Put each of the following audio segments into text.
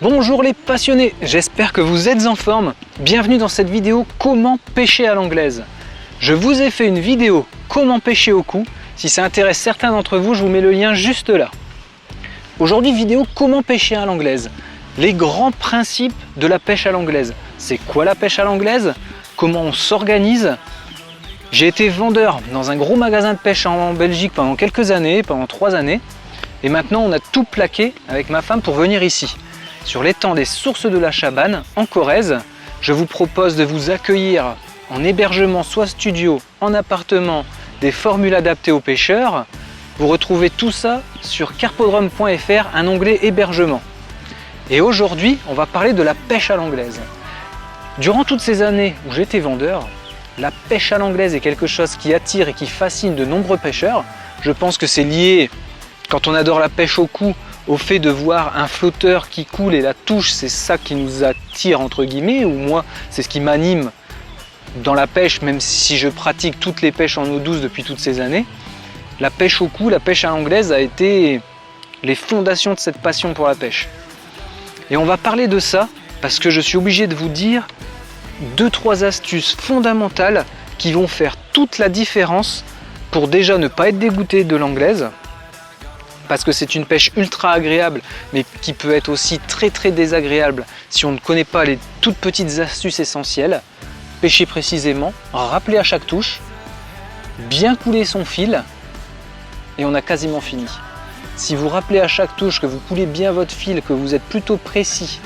Bonjour les passionnés, j'espère que vous êtes en forme. Bienvenue dans cette vidéo comment pêcher à l'anglaise. Je vous ai fait une vidéo comment pêcher au cou. Si ça intéresse certains d'entre vous, je vous mets le lien juste là. Aujourd'hui, vidéo comment pêcher à l'anglaise. Les grands principes de la pêche à l'anglaise. C'est quoi la pêche à l'anglaise? Comment on s'organise? J'ai été vendeur dans un gros magasin de pêche en Belgique pendant quelques années, pendant 3 années. Et maintenant, on a tout plaqué avec ma femme pour venir ici. Sur l'étang des Sources de la Chabanne, en Corrèze, je vous propose de vous accueillir en hébergement, soit studio, en appartement, des formules adaptées aux pêcheurs. Vous retrouvez tout ça sur carpodrome.fr, un onglet hébergement. Et aujourd'hui, on va parler de la pêche à l'anglaise. Durant toutes ces années où j'étais vendeur, la pêche à l'anglaise est quelque chose qui attire et qui fascine de nombreux pêcheurs. Je pense que c'est lié, quand on adore la pêche au cou, au fait de voir un flotteur qui coule et la touche, c'est ça qui nous attire entre guillemets, ou moi c'est ce qui m'anime dans la pêche, même si je pratique toutes les pêches en eau douce depuis toutes ces années. La pêche au cou, la pêche à l'anglaise a été les fondations de cette passion pour la pêche. Et on va parler de ça parce que je suis obligé de vous dire 2-3 astuces fondamentales qui vont faire toute la différence pour déjà ne pas être dégoûté de l'anglaise, parce que c'est une pêche ultra agréable, mais qui peut être aussi très désagréable si on ne connaît pas les toutes petites astuces essentielles. Pêcher précisément, rappeler à chaque touche, bien couler son fil, et on a quasiment fini. Si vous rappelez à chaque touche que vous coulez bien votre fil, que vous êtes plutôt précis,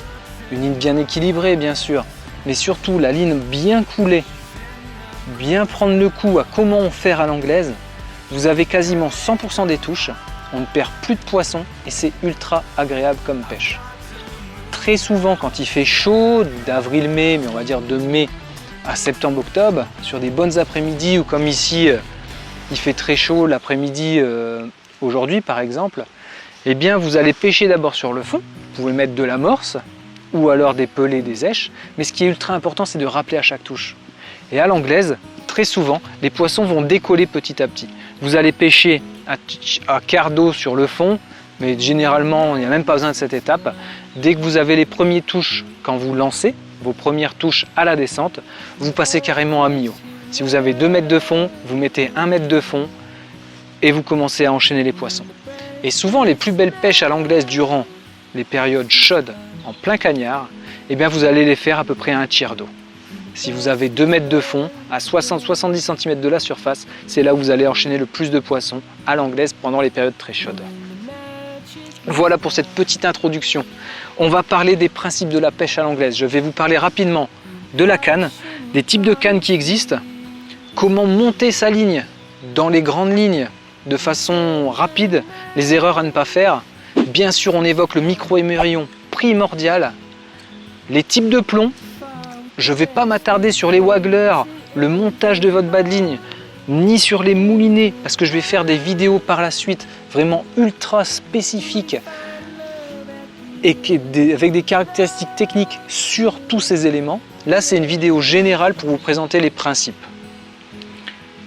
une ligne bien équilibrée bien sûr, mais surtout la ligne bien coulée, bien prendre le coup à comment faire à l'anglaise, vous avez quasiment 100% des touches. On ne perd plus de poissons et c'est ultra agréable comme pêche. Très souvent quand il fait chaud, d'avril-mai, mais on va dire de mai à septembre-octobre, sur des bonnes après-midi ou comme ici, il fait très chaud l'après-midi aujourd'hui par exemple, eh bien vous allez pêcher d'abord sur le fond, vous pouvez mettre de l'amorce ou alors des pelets, des èches, mais ce qui est ultra important c'est de rappeler à chaque touche. Et à l'anglaise, très souvent, les poissons vont décoller petit à petit. Vous allez pêcher à quart d'eau sur le fond, mais généralement, il n'y a même pas besoin de cette étape. Dès que vous avez les premières touches, quand vous lancez, vos premières touches à la descente, vous passez carrément à mi-eau. Si vous avez 2 mètres de fond, vous mettez 1 mètre de fond et vous commencez à enchaîner les poissons. Et souvent, les plus belles pêches à l'anglaise durant les périodes chaudes, en plein cagnard, eh bien, vous allez les faire à peu près à 1/3 d'eau. Si vous avez 2 mètres de fond, à 60-70 cm de la surface, c'est là où vous allez enchaîner le plus de poissons à l'anglaise pendant les périodes très chaudes. Voilà pour cette petite introduction. On va parler des principes de la pêche à l'anglaise. Je vais vous parler rapidement de la canne, des types de cannes qui existent, comment monter sa ligne dans les grandes lignes de façon rapide, les erreurs à ne pas faire. Bien sûr, on évoque le micro-émerillon primordial, les types de plomb. Je ne vais pas m'attarder sur les wagglers, le montage de votre bas de ligne, ni sur les moulinets, parce que je vais faire des vidéos par la suite vraiment ultra spécifiques et avec des caractéristiques techniques sur tous ces éléments. Là, c'est une vidéo générale pour vous présenter les principes.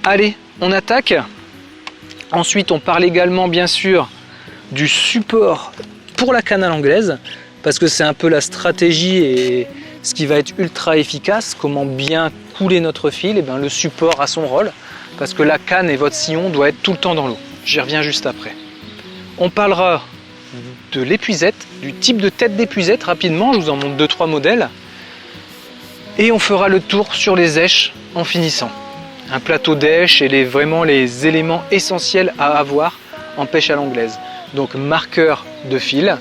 Allez, on attaque. Ensuite, on parle également, bien sûr, du support pour la canne à l'anglaise, parce que c'est un peu la stratégie et ce qui va être ultra efficace, comment bien couler notre fil. Et bien, le support a son rôle, parce que la canne et votre sillon doivent être tout le temps dans l'eau. J'y reviens juste après. On parlera de l'épuisette, du type de tête d'épuisette rapidement, je vous en montre 2-3 modèles. Et on fera le tour sur les èches en finissant. Un plateau d'èches et vraiment les éléments essentiels à avoir en pêche à l'anglaise. Donc marqueur de fil,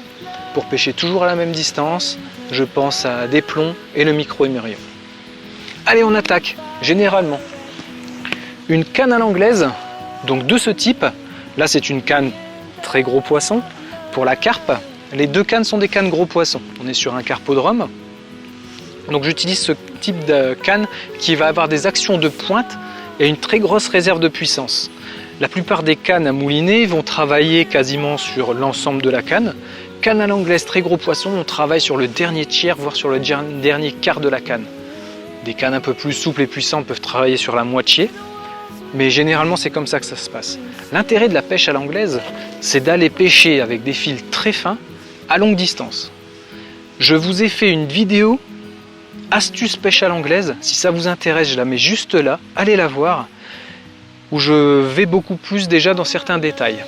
pour pêcher toujours à la même distance. Je pense à des plombs et le micro-émerillon. Allez, on attaque. Généralement, une canne à l'anglaise, donc de ce type, là c'est une canne très gros poisson. Pour la carpe, les 2 cannes sont des cannes gros poisson. On est sur un carpodrome. Donc j'utilise ce type de canne qui va avoir des actions de pointe et une très grosse réserve de puissance. La plupart des cannes à mouliner vont travailler quasiment sur l'ensemble de la canne. Canne à l'anglaise, très gros poisson, on travaille sur le dernier tiers, voire sur le dernier quart de la canne. Des cannes un peu plus souples et puissantes peuvent travailler sur la moitié, mais généralement c'est comme ça que ça se passe. L'intérêt de la pêche à l'anglaise, c'est d'aller pêcher avec des fils très fins à longue distance. Je vous ai fait une vidéo astuce pêche à l'anglaise. Si ça vous intéresse, je la mets juste là. Allez la voir, où je vais beaucoup plus déjà dans certains détails.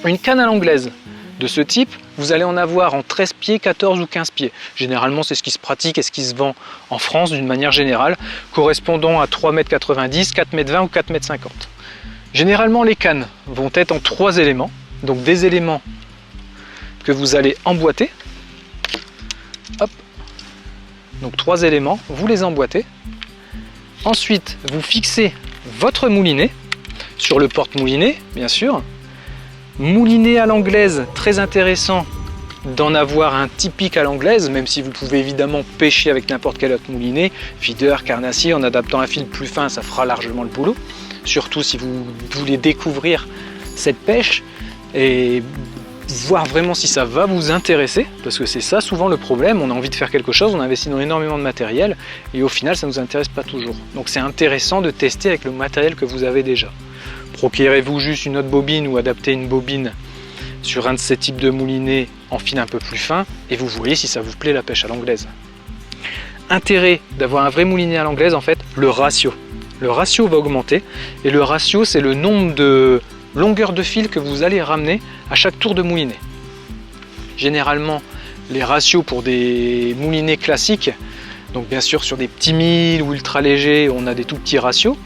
Une canne à l'anglaise de ce type, vous allez en avoir en 13 pieds, 14 ou 15 pieds. Généralement, c'est ce qui se pratique et ce qui se vend en France d'une manière générale, correspondant à 3,90 m, 4,20 m ou 4,50 m. Généralement, les cannes vont être en 3 éléments, donc des éléments que vous allez emboîter. Hop. Donc 3 éléments, vous les emboîtez. Ensuite, vous fixez votre moulinet sur le porte-moulinet, bien sûr. Moulinet à l'anglaise, très intéressant d'en avoir un typique à l'anglaise, même si vous pouvez évidemment pêcher avec n'importe quel autre moulinet, feeder, carnassier, en adaptant un fil plus fin, ça fera largement le boulot. Surtout si vous voulez découvrir cette pêche et voir vraiment si ça va vous intéresser, parce que c'est ça souvent le problème, on a envie de faire quelque chose, on investit dans énormément de matériel et au final ça ne nous intéresse pas toujours. Donc c'est intéressant de tester avec le matériel que vous avez déjà. Procurez-vous juste une autre bobine ou adaptez une bobine sur un de ces types de moulinets en fil un peu plus fin et vous voyez si ça vous plaît la pêche à l'anglaise. Intérêt d'avoir un vrai moulinet à l'anglaise, en fait, le ratio. Le ratio va augmenter et le ratio c'est le nombre de longueurs de fil que vous allez ramener à chaque tour de moulinet. Généralement les ratios pour des moulinets classiques, donc bien sûr sur des petits 1000 ou ultra légers on a des tout petits ratios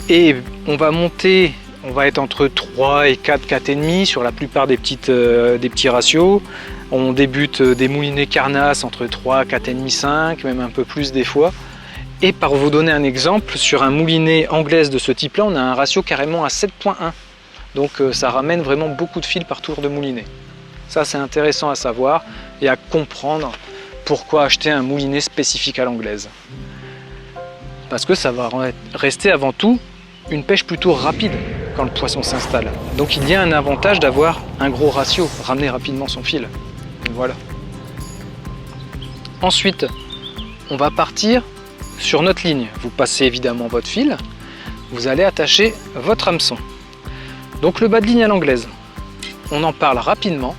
et on va monter, on va être entre 3 et 4, 4,5 sur la plupart des petits ratios. On débute des moulinets carnasse entre 3, 4,5, 5, même un peu plus des fois. Et par vous donner un exemple, sur un moulinet anglaise de ce type là on a un ratio carrément à 7,1. Donc ça ramène vraiment beaucoup de fils par tour de moulinet. Ça c'est intéressant à savoir et à comprendre pourquoi acheter un moulinet spécifique à l'anglaise. Parce que ça va rester avant tout une pêche plutôt rapide quand le poisson s'installe. Donc il y a un avantage d'avoir un gros ratio, ramener rapidement son fil. Voilà. Ensuite, on va partir sur notre ligne. Vous passez évidemment votre fil, vous allez attacher votre hameçon. Donc le bas de ligne à l'anglaise, on en parle rapidement.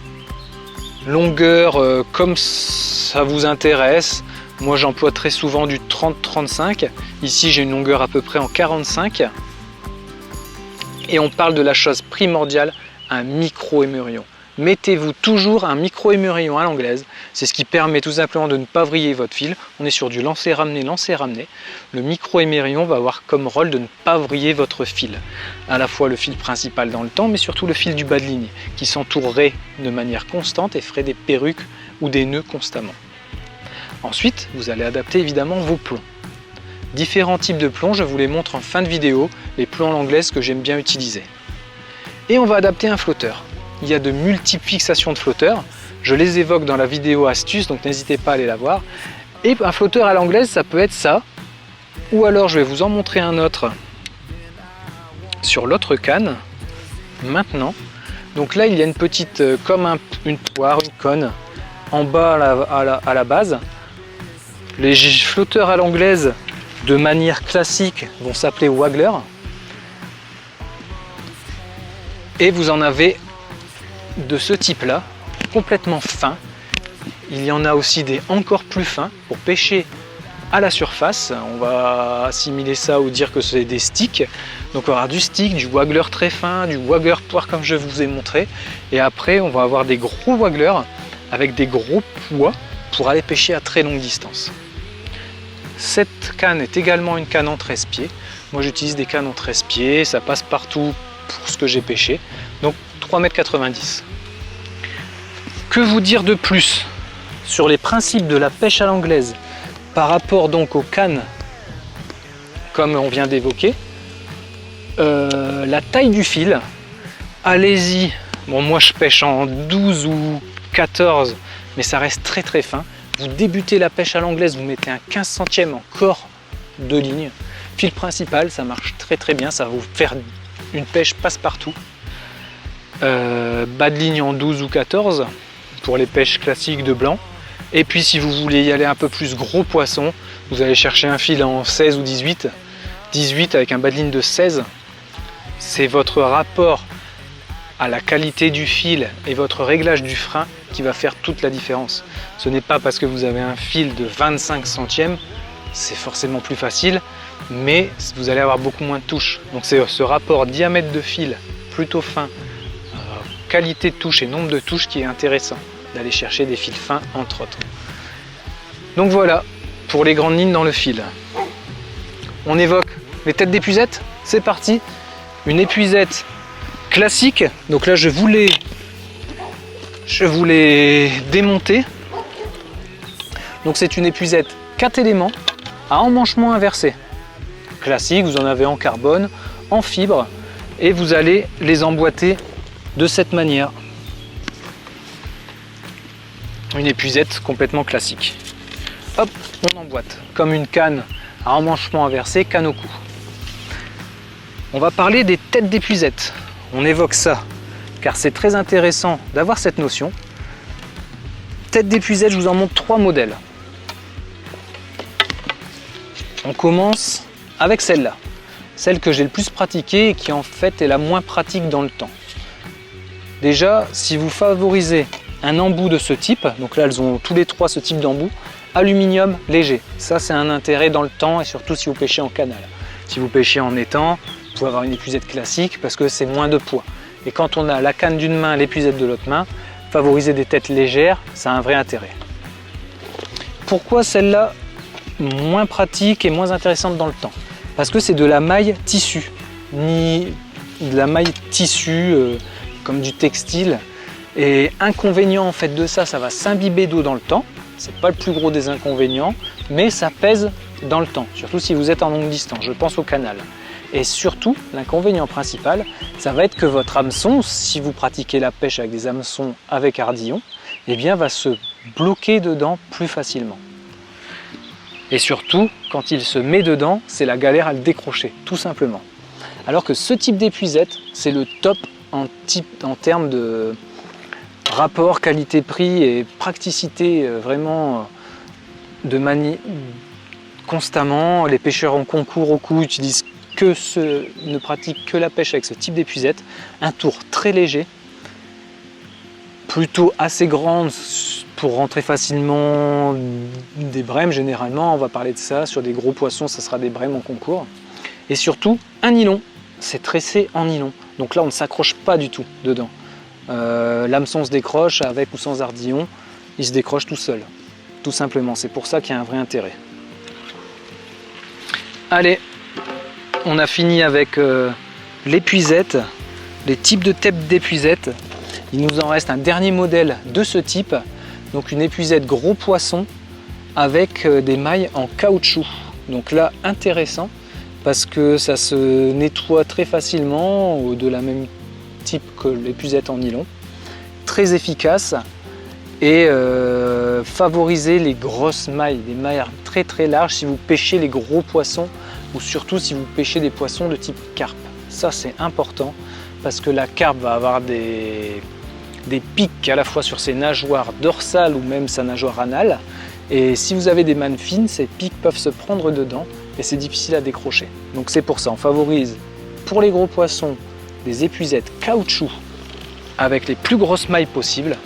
Longueur comme ça vous intéresse. Moi j'emploie très souvent du 30-35. Ici j'ai une longueur à peu près en 45. Et on parle de la chose primordiale, un micro-émurillon. Mettez-vous toujours un micro-émurillon à l'anglaise. C'est ce qui permet tout simplement de ne pas vriller votre fil. On est sur du lancer-ramener, lancer-ramener. Le micro-émurillon va avoir comme rôle de ne pas vriller votre fil. À la fois le fil principal dans le temps, mais surtout le fil du bas de ligne, qui s'entourerait de manière constante et ferait des perruques ou des nœuds constamment. Ensuite, vous allez adapter évidemment vos plombs. Différents types de plombs, je vous les montre en fin de vidéo, les plombs à l'anglaise que j'aime bien utiliser. Et on va adapter un flotteur. Il y a de multiples fixations de flotteurs, je les évoque dans la vidéo astuce, donc n'hésitez pas à aller la voir. Et un flotteur à l'anglaise, ça peut être ça, ou alors je vais vous en montrer un autre sur l'autre canne, maintenant. Donc là, il y a une petite, comme une poire, une conne, en bas à la base. Les flotteurs à l'anglaise, de manière classique, vont s'appeler waggler. Et vous en avez de ce type-là, complètement fin. Il y en a aussi des encore plus fins pour pêcher à la surface. On va assimiler ça ou dire que c'est des sticks. Donc on va avoir du stick, du waggler très fin, du waggler poire comme je vous ai montré. Et après on va avoir des gros wagglers avec des gros poids pour aller pêcher à très longue distance. Cette canne est également une canne en 13 pieds. Moi j'utilise des cannes en 13 pieds, ça passe partout pour ce que j'ai pêché. Donc 3,90 m. Que vous dire de plus sur les principes de la pêche à l'anglaise par rapport donc aux cannes comme on vient d'évoquer? La taille du fil, allez-y. Bon, moi je pêche en 12 ou 14, mais ça reste très très fin. Vous débutez la pêche à l'anglaise, vous mettez un 15 centièmes en corps de ligne. Fil principal, ça marche très très bien, ça va vous faire une pêche passe-partout. Bas de ligne en 12 ou 14 pour les pêches classiques de blanc. Et puis si vous voulez y aller un peu plus gros poisson, vous allez chercher un fil en 16 ou 18. 18 avec un bas de ligne de 16. C'est votre rapport à la qualité du fil et votre réglage du frein qui va faire toute la différence. Ce n'est pas parce que vous avez un fil de 25 centièmes, c'est forcément plus facile, mais vous allez avoir beaucoup moins de touches. Donc c'est ce rapport diamètre de fil plutôt fin, qualité de touche et nombre de touches qui est intéressant, d'aller chercher des fils fins entre autres. Donc voilà, pour les grandes lignes dans le fil. On évoque les têtes d'épuisette, c'est parti. Une épuisette classique, donc là je voulais démonter. Donc c'est une épuisette 4 éléments à emmanchement inversé. Classique, vous en avez en carbone, en fibre, et vous allez les emboîter de cette manière. Une épuisette complètement classique. Hop, on emboîte comme une canne à emmanchement inversé, canne au cou. On va parler des têtes d'épuisette. On évoque ça car c'est très intéressant d'avoir cette notion. Tête d'épuisette, je vous en montre 3 modèles. On commence avec celle-là, celle que j'ai le plus pratiquée et qui en fait est la moins pratique dans le temps. Déjà, si vous favorisez un embout de ce type, donc là elles ont tous les 3 ce type d'embout, aluminium léger, ça c'est un intérêt dans le temps et surtout si vous pêchez en canal. Si vous pêchez en étang, vous pouvez avoir une épuisette classique parce que c'est moins de poids. Et quand on a la canne d'une main, l'épuisette de l'autre main, favoriser des têtes légères, ça a un vrai intérêt. Pourquoi celle-là moins pratique et moins intéressante dans le temps? Parce que c'est de la maille tissu, ni de la maille tissu comme du textile. Et inconvénient en fait de ça, ça va s'imbiber d'eau dans le temps. C'est pas le plus gros des inconvénients, mais ça pèse dans le temps, surtout si vous êtes en longue distance, je pense au canal. Et surtout, l'inconvénient principal, ça va être que votre hameçon, si vous pratiquez la pêche avec des hameçons avec ardillon, eh bien, va se bloquer dedans plus facilement. Et surtout, quand il se met dedans, c'est la galère à le décrocher, tout simplement. Alors que ce type d'épuisette, c'est le top en termes de rapport qualité-prix et praticité vraiment de manière constamment. Les pêcheurs en concours au coup ne pratiquent que la pêche avec ce type d'épuisette. Un tour très léger, plutôt assez grande pour rentrer facilement des brèmes généralement. On va parler de ça, sur des gros poissons ça sera des brèmes en concours. Et surtout un nylon, c'est tressé en nylon. Donc là on ne s'accroche pas du tout dedans. L'hameçon se décroche avec ou sans ardillon, il se décroche tout seul, tout simplement. C'est pour ça qu'il y a un vrai intérêt. Allez, on a fini avec l'épuisette, les types de têtes d'épuisette. Il nous en reste un dernier modèle de ce type, donc une épuisette gros poisson avec des mailles en caoutchouc. Donc là, intéressant parce que ça se nettoie très facilement, de la même type que l'épuisette en nylon, très efficace et favoriser les grosses mailles, des mailles très très larges si vous pêchez les gros poissons ou surtout si vous pêchez des poissons de type carpe. Ça c'est important parce que la carpe va avoir des pics à la fois sur ses nageoires dorsales ou même sa nageoire anale, et si vous avez des mannes fines, ces pics peuvent se prendre dedans et c'est difficile à décrocher. Donc c'est pour ça, on favorise pour les gros poissons des épuisettes caoutchouc avec les plus grosses mailles possibles,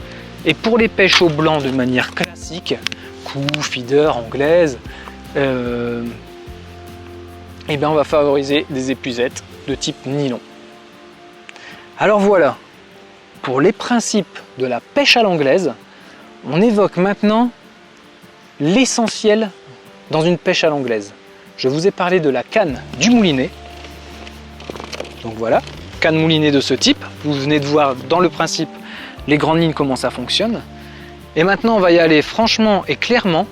et pour les pêches au blanc de manière classique, coup, feeder, anglaise, et bien on va favoriser des épuisettes de type nylon. Alors voilà, pour les principes de la pêche à l'anglaise, on évoque maintenant l'essentiel dans une pêche à l'anglaise. Je vous ai parlé de la canne du moulinet. Donc voilà, canne moulinet de ce type. Vous venez de voir dans le principe les grandes lignes comment ça fonctionne. Et maintenant on va y aller franchement et clairement.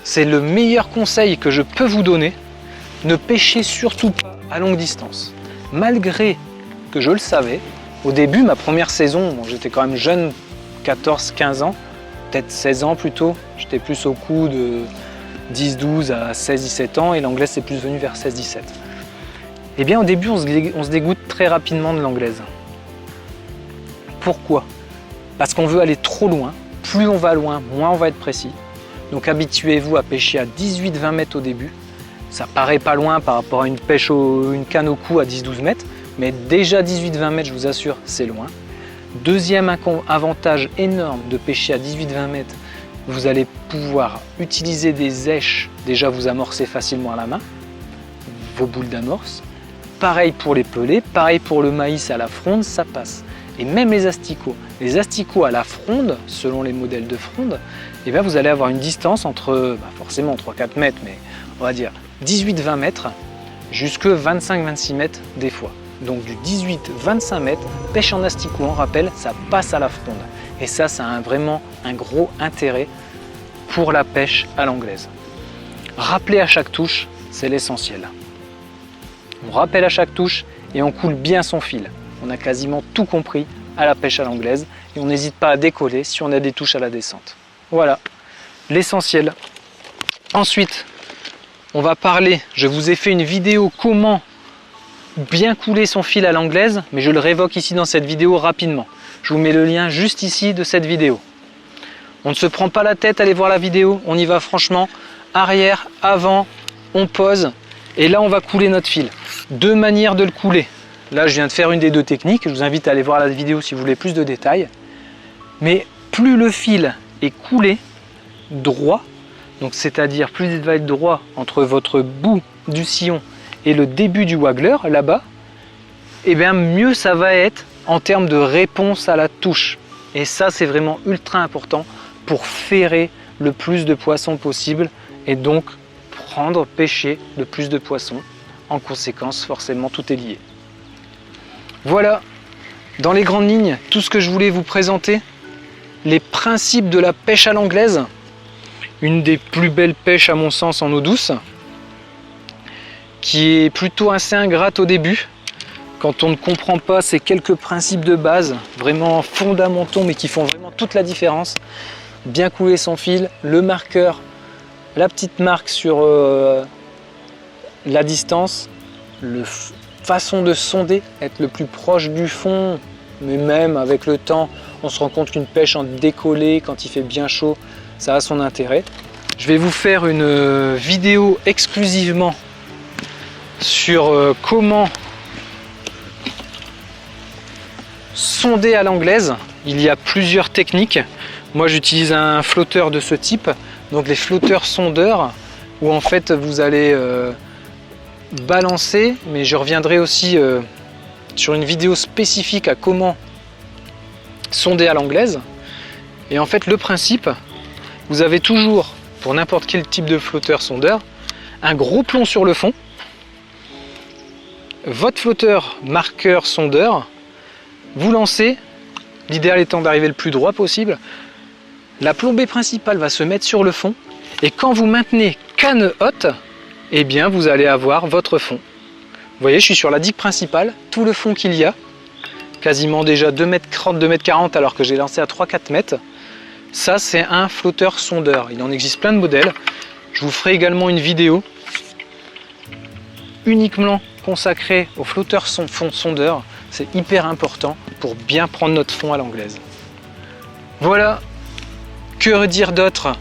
C'est le meilleur conseil que je peux vous donner. Ne pêchez surtout pas à longue distance. Malgré que je le savais, au début, ma première saison, bon, j'étais quand même jeune, 14-15 ans, peut-être 16 ans plutôt. J'étais plus au coup de 10-12 à 16-17 ans et l'anglaise c'est plus venu vers 16-17. Eh bien au début on se dégoûte très rapidement de l'anglaise. Pourquoi? Parce qu'on veut aller trop loin. Plus on va loin, moins on va être précis. Donc habituez-vous à pêcher à 18-20 mètres au début. Ça paraît pas loin par rapport à une canne au cou à 10-12 mètres. mais déjà 18-20 mètres, je vous assure, c'est loin. Deuxième avantage énorme de pêcher à 18-20 mètres, vous allez pouvoir utiliser des èches, déjà vous amorcez facilement à la main, vos boules d'amorce. Pareil pour les pelets, pareil pour le maïs à la fronde, ça passe. Et même les asticots. Les asticots à la fronde, selon les modèles de fronde, eh bien vous allez avoir une distance entre, forcément 3-4 mètres, mais on va dire 18-20 mètres, jusque 25-26 mètres des fois. Donc du 18-25 mètres, pêche en asticot, on rappelle, ça passe à la fronde. Et ça a vraiment un gros intérêt pour la pêche à l'anglaise. Rappeler à chaque touche, c'est l'essentiel. On rappelle à chaque touche et on coule bien son fil. On a quasiment tout compris à la pêche à l'anglaise et on n'hésite pas à décoller si on a des touches à la descente. Voilà, l'essentiel. Ensuite, on va parler, je vous ai fait une vidéo comment bien couler son fil à l'anglaise, mais je le révoque ici dans cette vidéo rapidement. Je vous mets le lien juste ici de cette vidéo. On ne se prend pas la tête à aller voir la vidéo, on y va franchement, arrière, avant, on pose et là on va couler notre fil. Deux manières de le couler. Là je viens de faire une des deux techniques, je vous invite à aller voir la vidéo si vous voulez plus de détails. Mais plus le fil est coulé droit, donc c'est-à-dire plus il va être droit entre votre bout du sillon et le début du waggler là-bas, et bien mieux ça va être en termes de réponse à la touche. Et ça c'est vraiment ultra important pour ferrer le plus de poissons possible et donc pêcher le plus de poissons. En conséquence, forcément, tout est lié. Voilà, dans les grandes lignes, tout ce que je voulais vous présenter. Les principes de la pêche à l'anglaise. Une des plus belles pêches, à mon sens, en eau douce. Qui est plutôt assez ingrate au début. Quand on ne comprend pas ces quelques principes de base, vraiment fondamentaux, mais qui font vraiment toute la différence. Bien couler son fil, le marqueur, la petite marque sur la distance, façon de sonder, être le plus proche du fond, mais même avec le temps, on se rend compte qu'une pêche en décollé, quand il fait bien chaud, ça a son intérêt. Je vais vous faire une vidéo exclusivement sur comment sonder à l'anglaise. Il y a plusieurs techniques. Moi j'utilise un flotteur de ce type, donc les flotteurs sondeurs, où en fait vous allez balancer, mais je reviendrai aussi sur une vidéo spécifique à comment sonder à l'anglaise. Et en fait le principe, vous avez toujours, pour n'importe quel type de flotteur sondeur, un gros plomb sur le fond, votre flotteur marqueur sondeur, vous lancez, l'idéal étant d'arriver le plus droit possible. La plombée principale va se mettre sur le fond et quand vous maintenez canne haute, eh bien vous allez avoir votre fond. Vous voyez, je suis sur la digue principale, tout le fond qu'il y a, quasiment déjà 2,30 m, 2,40 m alors que j'ai lancé à 3-4 mètres. Ça c'est un flotteur sondeur, il en existe plein de modèles. Je vous ferai également une vidéo uniquement consacrée au flotteur fond sondeur. C'est hyper important pour bien prendre notre fond à l'anglaise. Voilà, que dire d'autre?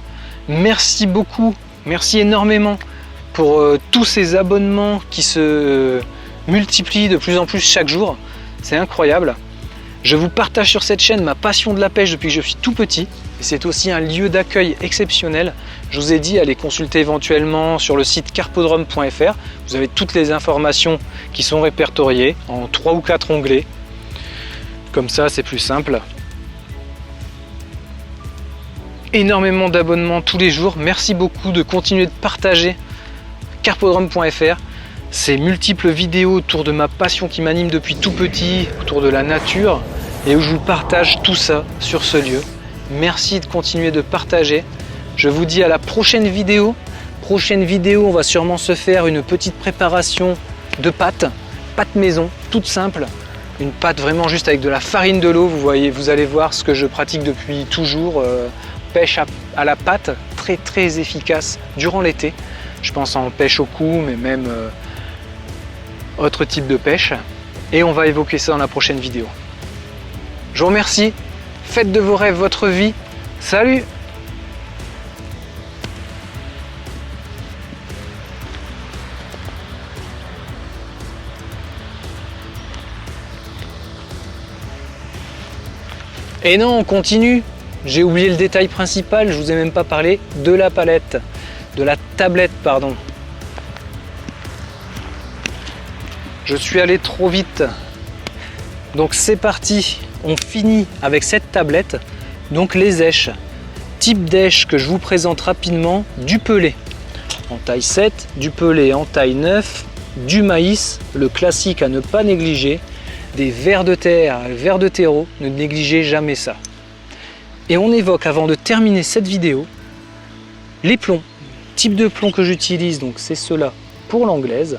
Merci beaucoup, merci énormément pour tous ces abonnements qui se multiplient de plus en plus chaque jour. C'est incroyable. Je vous partage sur cette chaîne ma passion de la pêche depuis que je suis tout petit. Et c'est aussi un lieu d'accueil exceptionnel. Je vous ai dit, allez consulter éventuellement sur le site carpodrome.fr. Vous avez toutes les informations qui sont répertoriées en 3 ou 4 onglets. Comme ça, c'est plus simple. Énormément d'abonnements tous les jours. Merci beaucoup de continuer de partager carpodrome.fr. Ces multiples vidéos autour de ma passion qui m'anime depuis tout petit, autour de la nature, et où je vous partage tout ça sur ce lieu. Merci de continuer de partager. Je vous dis à la prochaine vidéo. Prochaine vidéo, on va sûrement se faire une petite préparation de pâte maison, toute simple. Une pâte vraiment juste avec de la farine de l'eau. Vous allez voir ce que je pratique depuis toujours. Pêche à la pâte, très efficace durant l'été. Je pense en pêche au cou, mais même autre type de pêche. Et on va évoquer ça dans la prochaine vidéo. Je vous remercie. Faites de vos rêves votre vie. Salut! Et non, on continue. J'ai oublié le détail principal, je vous ai même pas parlé de la palette, de la tablette, pardon. Je suis allé trop vite. Donc c'est parti, on finit avec cette tablette, donc les èches. Type d'èche que je vous présente rapidement, du pelé en taille 7, du pelé en taille 9, du maïs, le classique à ne pas négliger, des vers de terre, vers de terreau, ne négligez jamais ça. Et on évoque, avant de terminer cette vidéo, les plombs. Type de plomb que j'utilise, donc c'est ceux-là pour l'anglaise.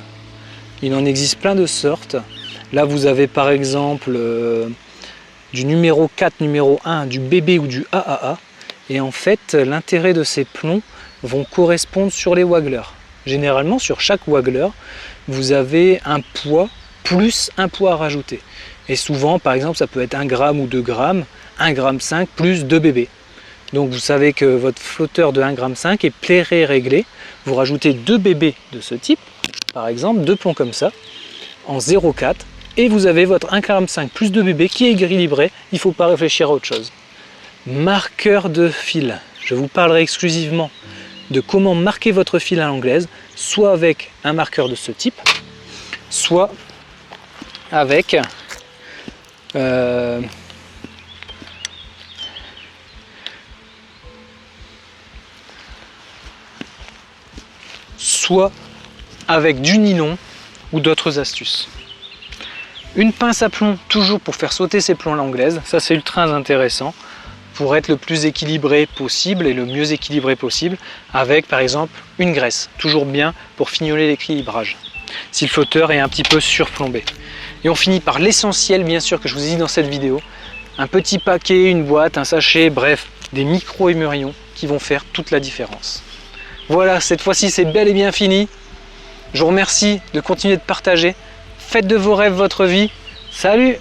Il en existe plein de sortes. Là, vous avez par exemple du numéro 4, numéro 1, du BB ou du AAA. Et en fait, l'intérêt de ces plombs vont correspondre sur les wagglers. Généralement, sur chaque waggler, vous avez un poids plus un poids à rajouter. Et souvent, par exemple, ça peut être 1 gramme ou 2 grammes, 1,5 g plus 2 bébés. Donc vous savez que votre flotteur de 1,5 g est pré-réglé. Vous rajoutez 2 bébés de ce type, par exemple 2 plombs comme ça, en 0,4, et vous avez votre 1,5 g plus 2 bébés qui est équilibré. Il ne faut pas réfléchir à autre chose. Marqueur de fil. Je vous parlerai exclusivement de comment marquer votre fil à l'anglaise, soit avec un marqueur de ce type, soit avec du nylon ou d'autres astuces. Une pince à plomb toujours pour faire sauter ces plombs à l'anglaise, ça c'est ultra intéressant pour être le plus équilibré possible et le mieux équilibré possible, avec par exemple une graisse, toujours bien pour fignoler l'équilibrage si le flotteur est un petit peu surplombé. Et on finit par l'essentiel bien sûr que je vous ai dit dans cette vidéo, un petit paquet, une boîte, un sachet, bref, des micro-émurillons qui vont faire toute la différence. Voilà, cette fois-ci c'est bel et bien fini. Je vous remercie de continuer de partager. Faites de vos rêves votre vie. Salut!